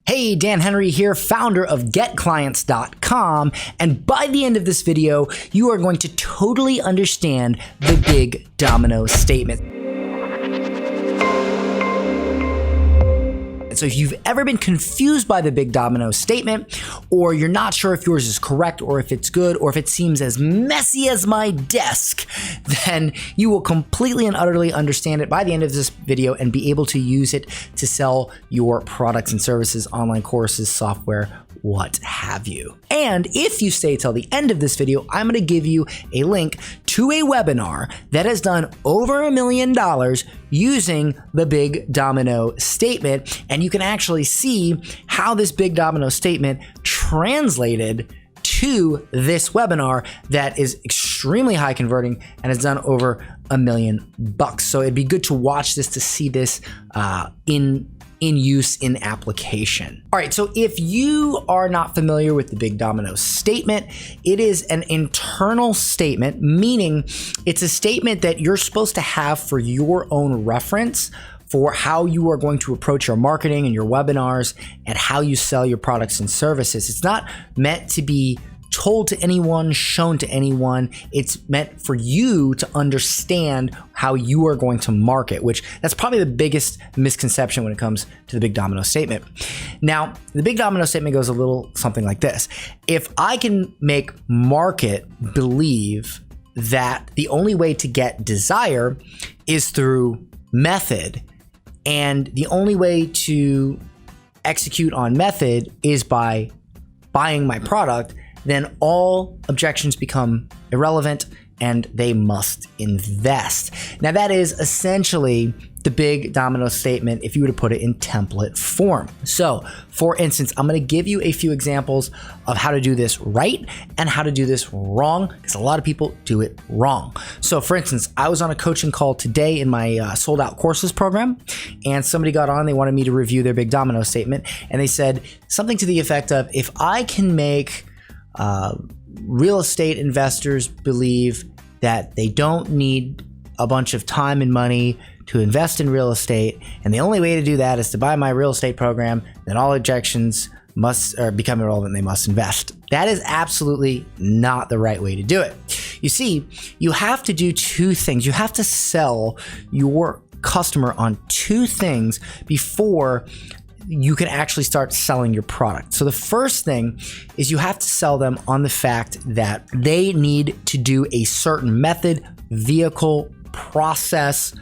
Hey, Dan Henry here, founder of GetClients.com, and by the end of this video, you are going to totally understand the big domino statement. So if you've ever been confused by the big domino statement, or you're not sure if yours is correct or if it's good, or if it seems as messy as my desk, then you will completely and utterly understand it by the end of this video and be able to use it to sell your products and services, online courses, software, what have you. And if you stay till the end of this video, I'm going to give you a link to a webinar that has done over $1 million using the big domino statement. And you can actually see how this big domino statement translated to this webinar that is extremely high converting and has done over $1 million. So it'd be good to watch this to see this in use, in application. All right, so if you are not familiar with the big domino statement, it is an internal statement, meaning it's a statement that you're supposed to have for your own reference for how you are going to approach your marketing and your webinars and how you sell your products and services. It's not meant to be told to anyone, shown to anyone. It's meant for you to understand how you are going to market, which that's probably the biggest misconception when it comes to the big domino statement. Now, the big domino statement goes a little something like this. If I can make market believe that the only way to get desire is through method, and the only way to execute on method is by buying my product, then all objections become irrelevant and they must invest. Now that is essentially the big domino statement if you were to put it in template form. So for instance, I'm going to give you a few examples of how to do this right and how to do this wrong, because a lot of people do it wrong. So for instance, I was on a coaching call today in my sold out courses program, and somebody got on, they wanted me to review their big domino statement, and they said something to the effect of, if I can make real estate investors believe that they don't need a bunch of time and money to invest in real estate, and the only way to do that is to buy my real estate program, then all objections must become irrelevant, they must invest. That is absolutely not the right way to do it. You see, you have to do two things. You have to sell your customer on two things before you can actually start selling your product. So the first thing is you have to sell them on the fact that they need to do a certain method, vehicle, process,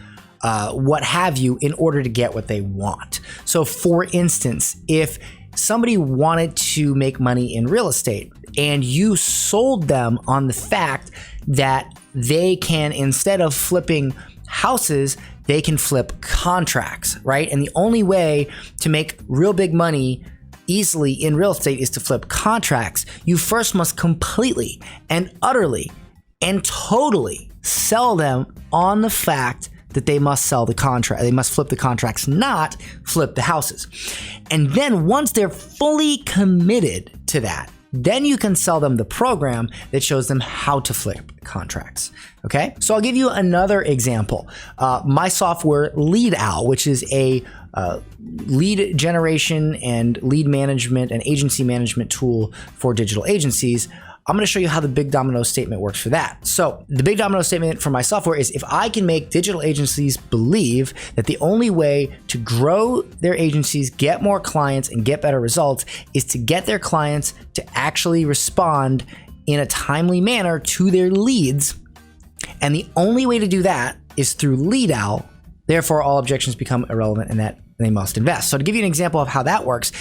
what have you, in order to get what they want. So for instance, if somebody wanted to make money in real estate and you sold them on the fact that they can, instead of flipping houses, they can flip contracts, right? And the only way to make real big money easily in real estate is to flip contracts. You first must completely and utterly and totally sell them on the fact that they must sell the contract. They must flip the contracts, not flip the houses. And then once they're fully committed to that, then you can sell them the program that shows them how to flip contracts. Okay, so I'll give you another example. My software 𝐷𝐸𝑑𝑎𝑦, which is a lead generation and lead management and agency management tool for digital agencies. I'm going to show you how the big domino statement works for that. So the big domino statement for my software is, if I can make digital agencies believe that the only way to grow their agencies, get more clients, and get better results is to get their clients to actually respond in a timely manner to their leads, and the only way to do that is through 𝐷𝐸𝑑𝑎𝑦, therefore all objections become irrelevant and that they must invest. So to give you an example of how that works,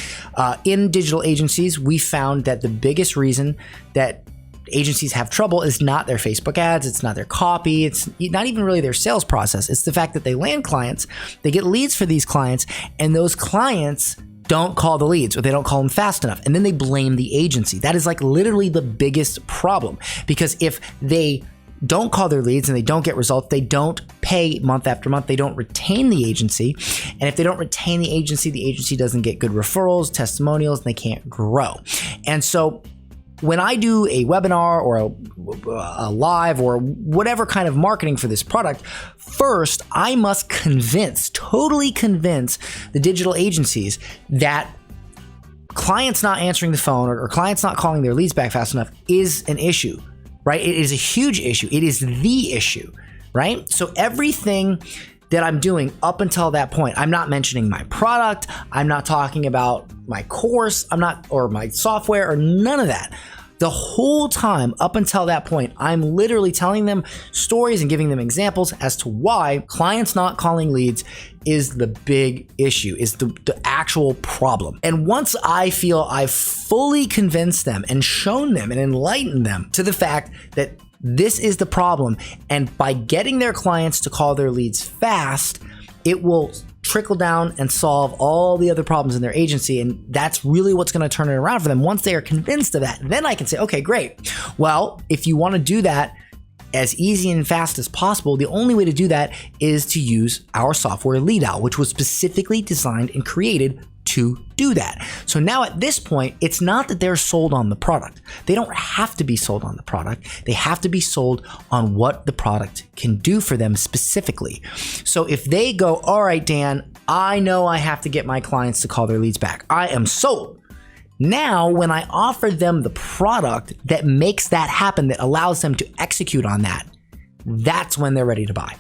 in digital agencies, we found that the biggest reason that agencies have trouble is not their Facebook ads, it's not their copy, it's not even really their sales process. It's the fact that they land clients, they get leads for these clients, and those clients don't call the leads, or they don't call them fast enough, and then they blame the agency. That is like literally the biggest problem, because if they don't call their leads and they don't get results, they don't pay month after month, they don't retain the agency. And if they don't retain the agency doesn't get good referrals, testimonials, and they can't grow. And so when I do a webinar or a live or whatever kind of marketing for this product, first I must totally convince the digital agencies that clients not answering the phone or clients not calling their leads back fast enough is an issue, right? It is a huge issue. It is the issue, right? So everything that I'm doing up until that point, I'm not mentioning my product, I'm not talking about my course, or my software, or none of that. The whole time up until that point, I'm literally telling them stories and giving them examples as to why clients not calling leads is the big issue, is the actual problem. And once I feel I've fully convinced them and shown them and enlightened them to the fact that this is the problem, and by getting their clients to call their leads fast, it will trickle down and solve all the other problems in their agency. And that's really what's going to turn it around for them. Once they are convinced of that, then I can say, okay, great. Well, if you want to do that as easy and fast as possible, the only way to do that is to use our software LeadOwl, which was specifically designed and created to do that. So now at this point, it's not that they're sold on the product. They don't have to be sold on the product. They have to be sold on what the product can do for them specifically. So if they go, all right, Dan, I know I have to get my clients to call their leads back. I am sold. Now, when I offer them the product that makes that happen, that allows them to execute on that, that's when they're ready to buy.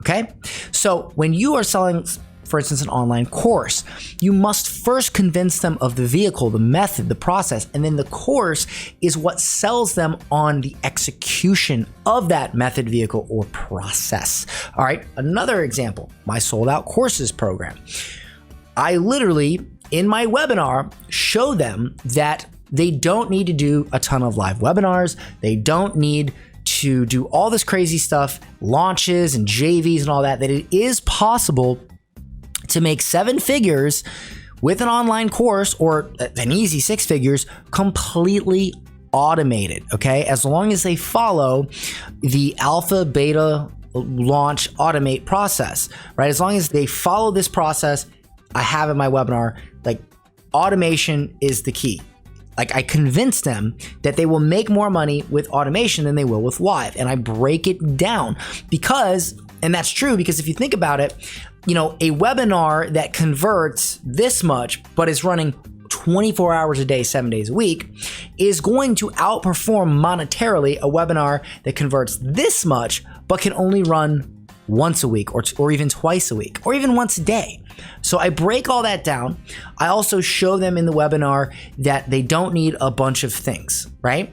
Okay? So when you are selling, for instance, an online course, you must first convince them of the vehicle, the method, the process, and then the course is what sells them on the execution of that method, vehicle, or process. All right, another example, my sold out courses program. I literally, in my webinar, show them that they don't need to do a ton of live webinars. They don't need to do all this crazy stuff, launches and JVs and all that, that it is possible to make 7 figures with an online course, or an easy 6 figures, completely automated, okay? As long as they follow the alpha, beta, launch, automate process, right? As long as they follow this process, I have in my webinar, like, automation is the key. Like, I convince them that they will make more money with automation than they will with live. And I break it down because, and that's true, because if you think about it, you know, a webinar that converts this much, but is running 24 hours a day, 7 days a week, is going to outperform monetarily a webinar that converts this much, but can only run once a week, or even twice a week, or even once a day. So I break all that down. I also show them in the webinar that they don't need a bunch of things, right?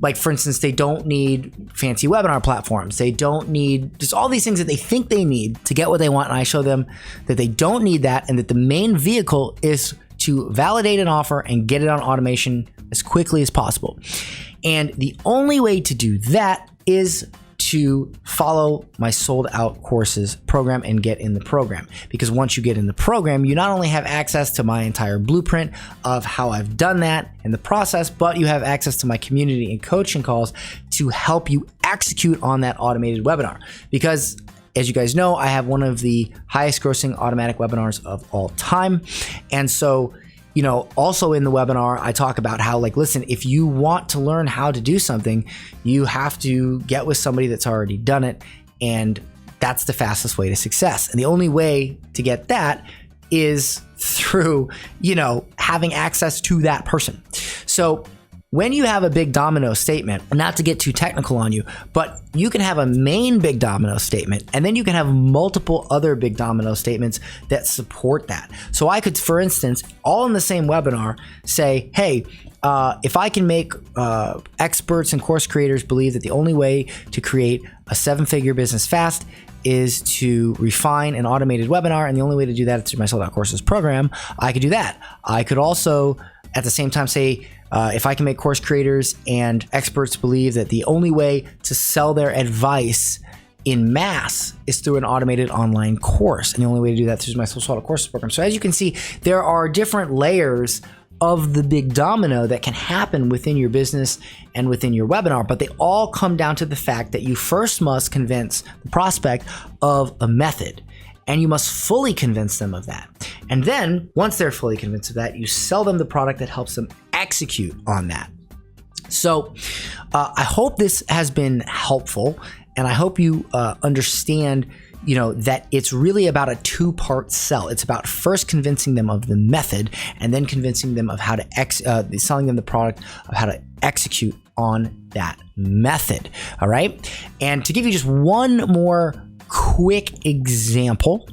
Like, for instance, they don't need fancy webinar platforms. They don't need just all these things that they think they need to get what they want. And I show them that they don't need that, and that the main vehicle is to validate an offer and get it on automation as quickly as possible. And the only way to do that is to follow my sold out courses program and get in the program. Because once you get in the program, you not only have access to my entire blueprint of how I've done that and the process, but you have access to my community and coaching calls to help you execute on that automated webinar. Because as you guys know, I have one of the highest grossing automatic webinars of all time. And so, you know, also in the webinar, I talk about how, like, listen, if you want to learn how to do something, you have to get with somebody that's already done it. And that's the fastest way to success. And the only way to get that is through, you know, having access to that person. So when you have a big domino statement, not to get too technical on you, but you can have a main big domino statement, and then you can have multiple other big domino statements that support that. So I could, for instance, all in the same webinar, say, hey, if I can make experts and course creators believe that the only way to create a 7-figure business fast is to refine an automated webinar, and the only way to do that is through my sold out courses program, I could do that. I could also, at the same time, say, if I can make course creators and experts believe that the only way to sell their advice in mass is through an automated online course, and the only way to do that is through my sold out courses program. So as you can see, there are different layers of the big domino that can happen within your business and within your webinar, but they all come down to the fact that you first must convince the prospect of a method, and you must fully convince them of that. And then once they're fully convinced of that, you sell them the product that helps them execute on that. So I hope this has been helpful, and I hope you understand, that it's really about a two-part sell. It's about first convincing them of the method and then convincing them of how to selling them the product of how to execute on that method. All right. And to give you just one more quick example,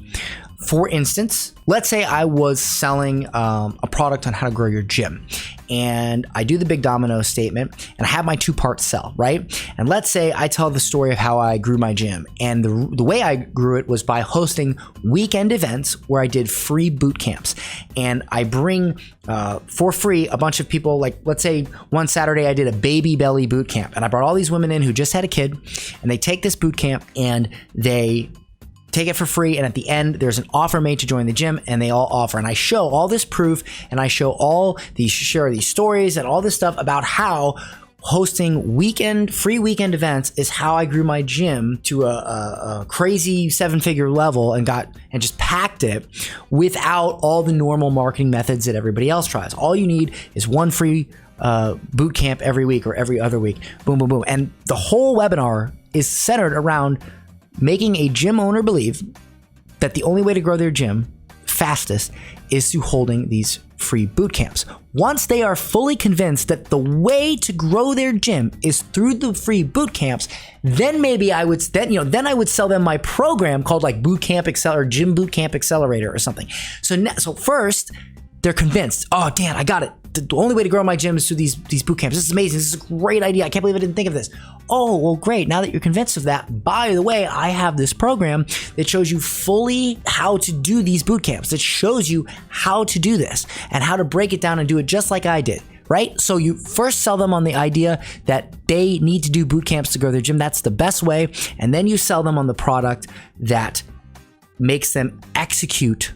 for instance, let's say I was selling a product on how to grow your gym, and I do the big domino statement and I have my two-part sell, right? And let's say I tell the story of how I grew my gym, and the way I grew it was by hosting weekend events where I did free boot camps, and I bring for free a bunch of people. Like, let's say one Saturday I did a baby belly boot camp, and I brought all these women in who just had a kid, and they take this boot camp and they take it for free, and at the end there's an offer made to join the gym, and they all offer, and I show all this proof, and I show all these, share these stories and all this stuff about how hosting free weekend events is how I grew my gym to a crazy 7-figure level and just packed it without all the normal marketing methods that everybody else tries. All you need is one free boot camp every week or every other week. Boom, boom, boom. And the whole webinar is centered around making a gym owner believe that the only way to grow their gym fastest is through holding these free boot camps. Once they are fully convinced that the way to grow their gym is through the free boot camps, then maybe I would then I would sell them my program called like Boot Camp Accelerator, or Gym Boot Camp Accelerator or something. So first they're convinced, oh Dan, I got it. The only way to grow my gym is through these boot camps. This is amazing. This is a great idea. I can't believe I didn't think of this. Oh, well, great. Now that you're convinced of that, by the way, I have this program that shows you fully how to do these boot camps. That shows you how to do this and how to break it down and do it just like I did, right? So you first sell them on the idea that they need to do boot camps to grow their gym. That's the best way. And then you sell them on the product that makes them execute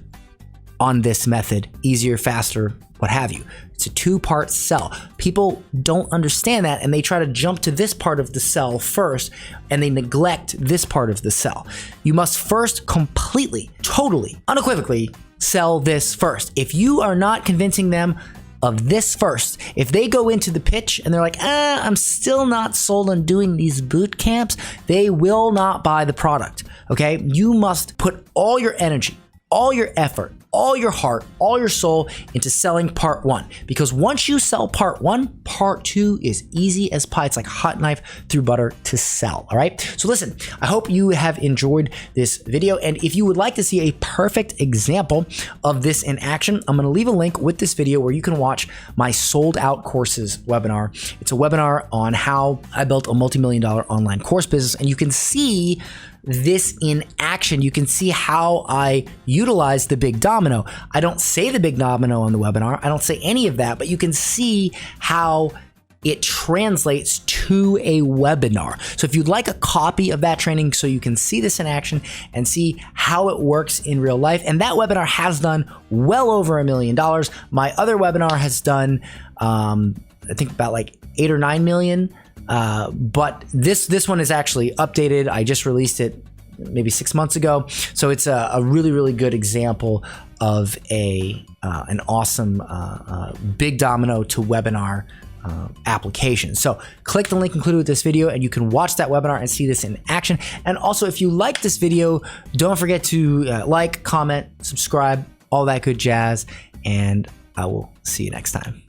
on this method easier, faster, what have you. It's a two-part sell. People don't understand that, and they try to jump to this part of the sell first, and they neglect this part of the sell. You must first completely, totally, unequivocally sell this first. If you are not convincing them of this first, if they go into the pitch and they're like, I'm still not sold on doing these boot camps, they will not buy the product, okay? You must put all your energy, all your effort, all your heart, all your soul into selling part one. Because once you sell part one, part two is easy as pie. It's like a hot knife through butter to sell, all right? So listen, I hope you have enjoyed this video. And if you would like to see a perfect example of this in action, I'm gonna leave a link with this video where you can watch my sold out courses webinar. It's a webinar on how I built a multi-million-dollar online course business, and you can see this in action. You can see how I utilize the big domino. I don't say the big domino on the webinar. I don't say any of that, but you can see how it translates to a webinar. So if you'd like a copy of that training so you can see this in action and see how it works in real life, and that webinar has done well over $1 million. My other webinar has done, I think about like 8 or 9 million. But this one is actually updated. I just released it maybe 6 months ago. So it's a really, really good example of an awesome big domino to webinar application. So click the link included with this video and you can watch that webinar and see this in action. And also, if you like this video, don't forget to like, comment, subscribe, all that good jazz, and I will see you next time.